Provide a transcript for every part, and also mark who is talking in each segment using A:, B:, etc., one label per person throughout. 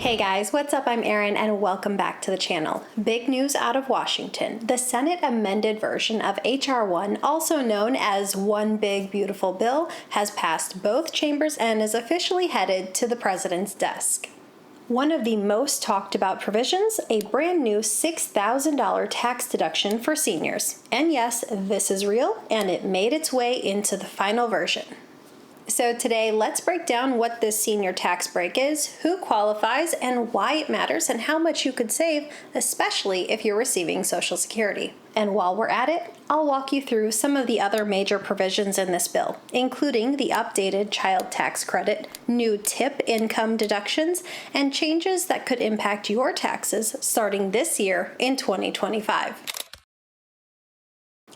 A: Hey guys, what's up? I'm Erin and welcome back to the channel. Big news out of Washington. The Senate amended version of H.R. 1, also known as One Big Beautiful Bill, has passed both chambers and is officially headed to the president's desk. One of the most talked about provisions, a brand new $6,000 tax deduction for seniors. And yes, this is real and it made its way into the final version. So today, let's break down what this senior tax break is, who qualifies, and why it matters, and how much you could save, especially if you're receiving Social Security. And while we're at it, I'll walk you through some of the other major provisions in this bill, including the updated child tax credit, new tip income deductions, and changes that could impact your taxes starting this year in 2025.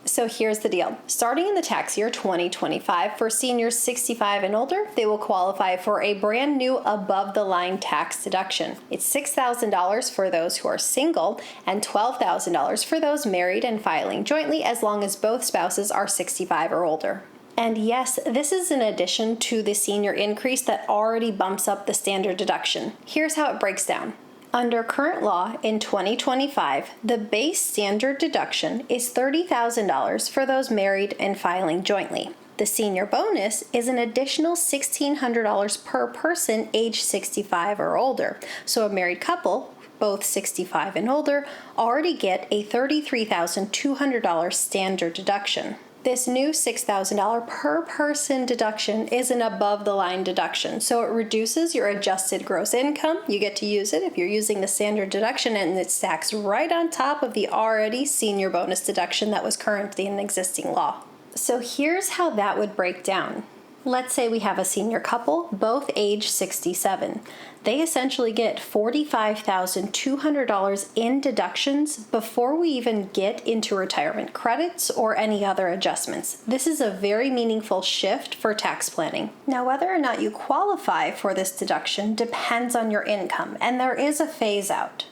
A: So here's the deal. Starting in the tax year 2025, for seniors 65 and older, they will qualify for a brand new above-the-line tax deduction. It's $6,000 for those who are single and $12,000 for those married and filing jointly, as long as both spouses are 65 or older. And yes, this is in addition to the senior increase that already bumps up the standard deduction. Here's how it breaks down. Under current law, in 2025, the base standard deduction is $30,000 for those married and filing jointly. The senior bonus is an additional $1,600 per person age 65 or older. So a married couple, both 65 and older, already get a $33,200 standard deduction. This new $6,000 per person deduction is an above-the-line deduction, so it reduces your adjusted gross income. You get to use it if you're using the standard deduction, and it stacks right on top of the already senior bonus deduction that was currently in existing law. So here's how that would break down. Let's say we have a senior couple, both age 67. They essentially get $45,200 in deductions before we even get into retirement credits or any other adjustments. This is a very meaningful shift for tax planning. Now, whether or not you qualify for this deduction depends on your income, and there is a phase out.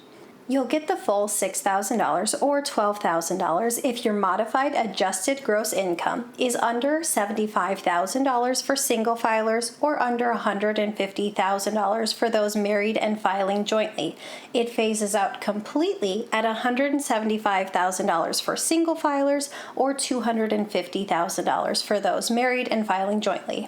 A: You'll get the full $6,000 or $12,000 if your modified adjusted gross income is under $75,000 for single filers or under $150,000 for those married and filing jointly. It phases out completely at $175,000 for single filers or $250,000 for those married and filing jointly.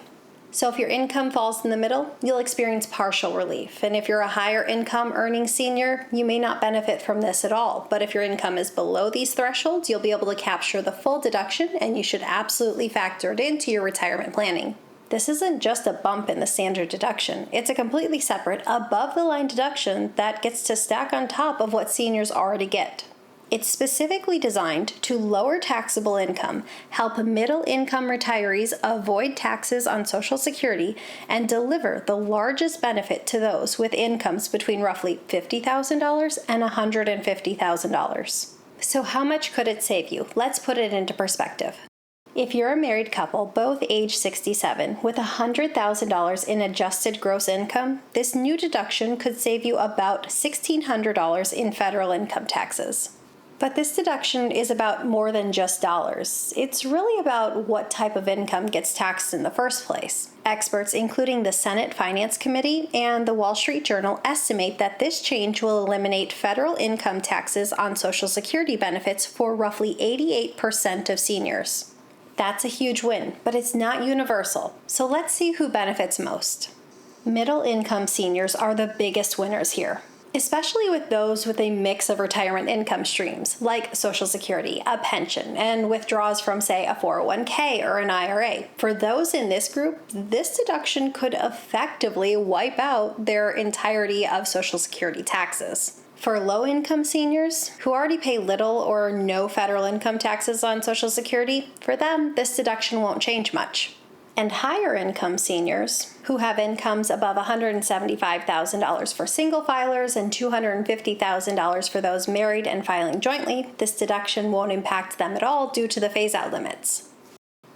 A: So if your income falls in the middle, you'll experience partial relief. And if you're a higher income earning senior, you may not benefit from this at all. But if your income is below these thresholds, you'll be able to capture the full deduction, and you should absolutely factor it into your retirement planning. This isn't just a bump in the standard deduction. It's a completely separate, above-the-line deduction that gets to stack on top of what seniors already get. It's specifically designed to lower taxable income, help middle-income retirees avoid taxes on Social Security, and deliver the largest benefit to those with incomes between roughly $50,000 and $150,000. So how much could it save you? Let's put it into perspective. If you're a married couple, both age 67, with $100,000 in adjusted gross income, this new deduction could save you about $1,600 in federal income taxes. But this deduction is about more than just dollars. It's really about what type of income gets taxed in the first place. Experts, including the Senate Finance Committee and the Wall Street Journal, estimate that this change will eliminate federal income taxes on Social Security benefits for roughly 88% of seniors. That's a huge win, but it's not universal. So let's see who benefits most. Middle-income seniors are the biggest winners here, especially with those with a mix of retirement income streams, like Social Security, a pension, and withdrawals from, say, a 401k or an IRA. For those in this group, this deduction could effectively wipe out their entirety of Social Security taxes. For low-income seniors, who already pay little or no federal income taxes on Social Security, for them, this deduction won't change much. And higher income seniors, who have incomes above $175,000 for single filers and $250,000 for those married and filing jointly, this deduction won't impact them at all due to the phase-out limits.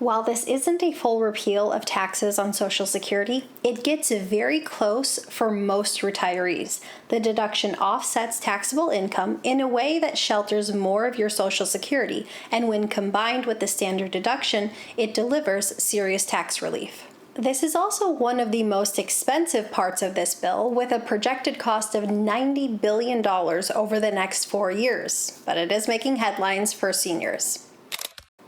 A: While this isn't a full repeal of taxes on Social Security, it gets very close for most retirees. The deduction offsets taxable income in a way that shelters more of your Social Security, and when combined with the standard deduction, it delivers serious tax relief. This is also one of the most expensive parts of this bill, with a projected cost of $90 billion over the next 4 years, but it is making headlines for seniors.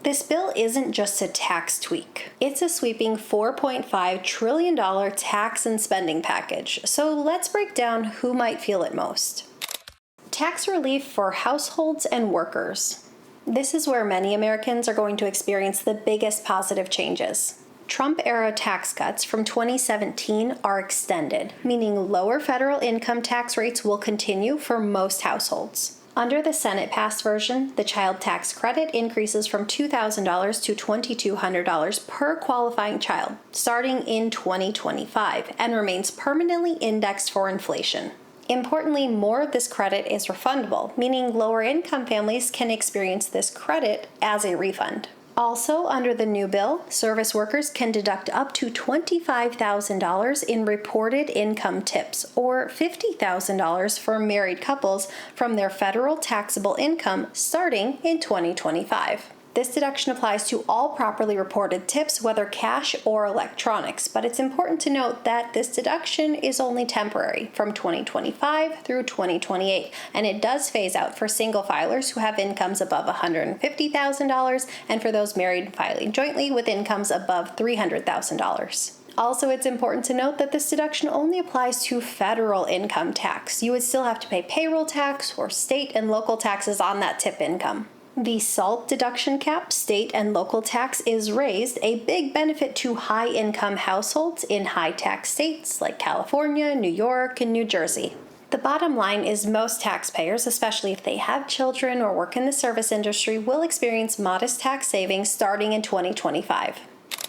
A: This bill isn't just a tax tweak. It's a sweeping $4.5 trillion tax and spending package, so let's break down who might feel it most. Tax relief for households and workers. This is where many Americans are going to experience the biggest positive changes. Trump-era tax cuts from 2017 are extended, meaning lower federal income tax rates will continue for most households. Under the Senate-passed version, the child tax credit increases from $2,000 to $2,200 per qualifying child, starting in 2025, and remains permanently indexed for inflation. Importantly, more of this credit is refundable, meaning lower-income families can experience this credit as a refund. Also, under the new bill, service workers can deduct up to $25,000 in reported income tips, or $50,000 for married couples from their federal taxable income starting in 2025. This deduction applies to all properly reported tips, whether cash or electronics, but it's important to note that this deduction is only temporary from 2025 through 2028, and it does phase out for single filers who have incomes above $150,000 and for those married filing jointly with incomes above $300,000. Also, it's important to note that this deduction only applies to federal income tax. You would still have to pay payroll tax or state and local taxes on that tip income. The SALT deduction cap, state and local tax, is raised, a big benefit to high-income households in high-tax states like California, New York, and New Jersey. The bottom line is most taxpayers, especially if they have children or work in the service industry, will experience modest tax savings starting in 2025.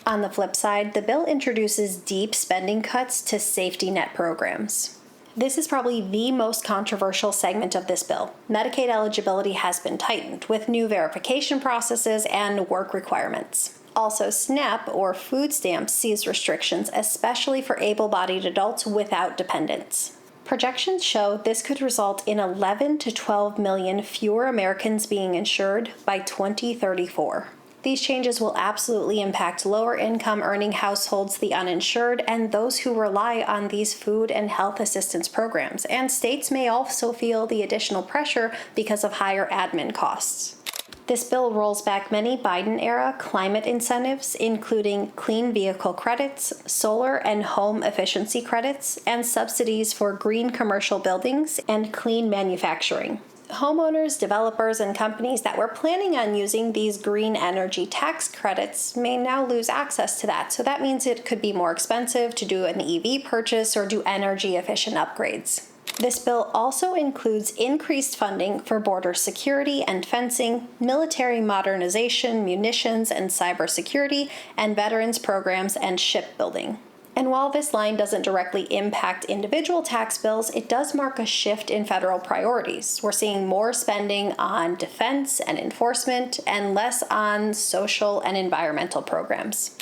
A: On the flip side, the bill introduces deep spending cuts to safety net programs. This is probably the most controversial segment of this bill. Medicaid eligibility has been tightened with new verification processes and work requirements. Also, SNAP, or food stamps, sees restrictions, especially for able-bodied adults without dependents. Projections show this could result in 11 to 12 million fewer Americans being insured by 2034. These changes will absolutely impact lower-income earning households, the uninsured, and those who rely on these food and health assistance programs, and states may also feel the additional pressure because of higher admin costs. This bill rolls back many Biden-era climate incentives, including clean vehicle credits, solar and home efficiency credits, and subsidies for green commercial buildings and clean manufacturing. Homeowners, developers, and companies that were planning on using these green energy tax credits may now lose access to that, so that means it could be more expensive to do an EV purchase or do energy-efficient upgrades. This bill also includes increased funding for border security and fencing, military modernization, munitions and cybersecurity, and veterans programs and shipbuilding. And while this line doesn't directly impact individual tax bills, it does mark a shift in federal priorities. We're seeing more spending on defense and enforcement and less on social and environmental programs.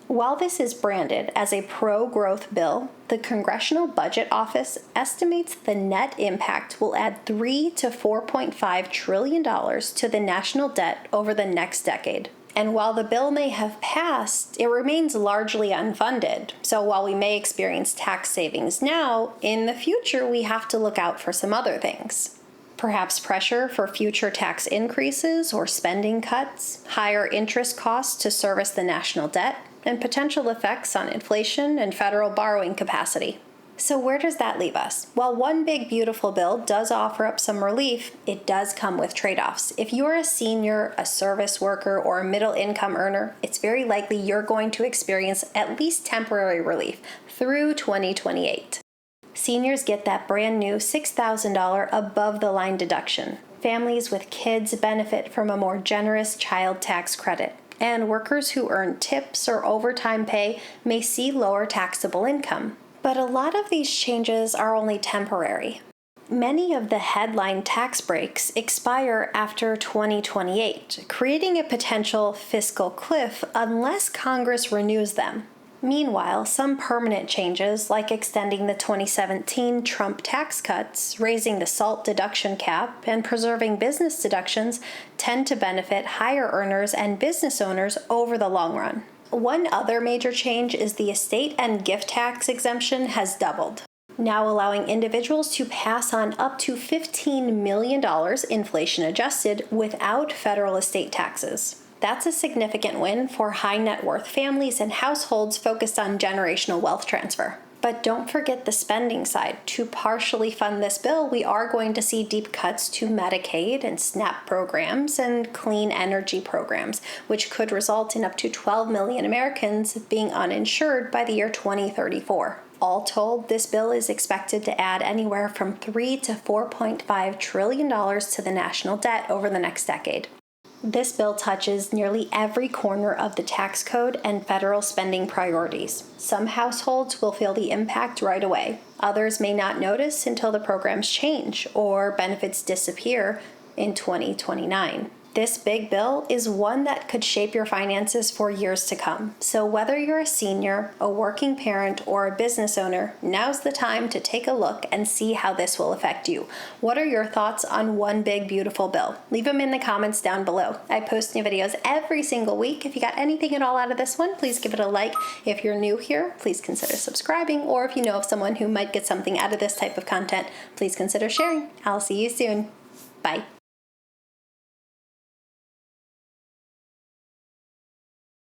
A: While this is branded as a pro-growth bill, the Congressional Budget Office estimates the net impact will add $3 to $4.5 trillion to the national debt over the next decade. And while the bill may have passed, it remains largely unfunded. So while we may experience tax savings now, in the future we have to look out for some other things. Perhaps pressure for future tax increases or spending cuts, higher interest costs to service the national debt, and potential effects on inflation and federal borrowing capacity. So where does that leave us? While one big beautiful bill does offer up some relief, it does come with trade-offs. If you're a senior, a service worker, or a middle-income earner, it's very likely you're going to experience at least temporary relief through 2028. Seniors get that brand new $6,000 above-the-line deduction. Families with kids benefit from a more generous child tax credit. And workers who earn tips or overtime pay may see lower taxable income. But a lot of these changes are only temporary. Many of the headline tax breaks expire after 2028, creating a potential fiscal cliff unless Congress renews them. Meanwhile, some permanent changes, like extending the 2017 Trump tax cuts, raising the SALT deduction cap, and preserving business deductions, tend to benefit higher earners and business owners over the long run. One other major change is the estate and gift tax exemption has doubled, now allowing individuals to pass on up to $15 million inflation adjusted without federal estate taxes. That's a significant win for high net worth families and households focused on generational wealth transfer. But don't forget the spending side. To partially fund this bill, we are going to see deep cuts to Medicaid and SNAP programs and clean energy programs, which could result in up to 12 million Americans being uninsured by the year 2034. All told, this bill is expected to add anywhere from $3 to $4.5 trillion to the national debt over the next decade. This bill touches nearly every corner of the tax code and federal spending priorities. Some households will feel the impact right away. Others may not notice until the programs change or benefits disappear in 2029. This big bill is one that could shape your finances for years to come. So whether you're a senior, a working parent, or a business owner, now's the time to take a look and see how this will affect you. What are your thoughts on one big beautiful bill? Leave them in the comments down below. I post new videos every single week. If you got anything at all out of this one, please give it a like. If you're new here, please consider subscribing, or if you know of someone who might get something out of this type of content, please consider sharing. I'll see you soon. Bye.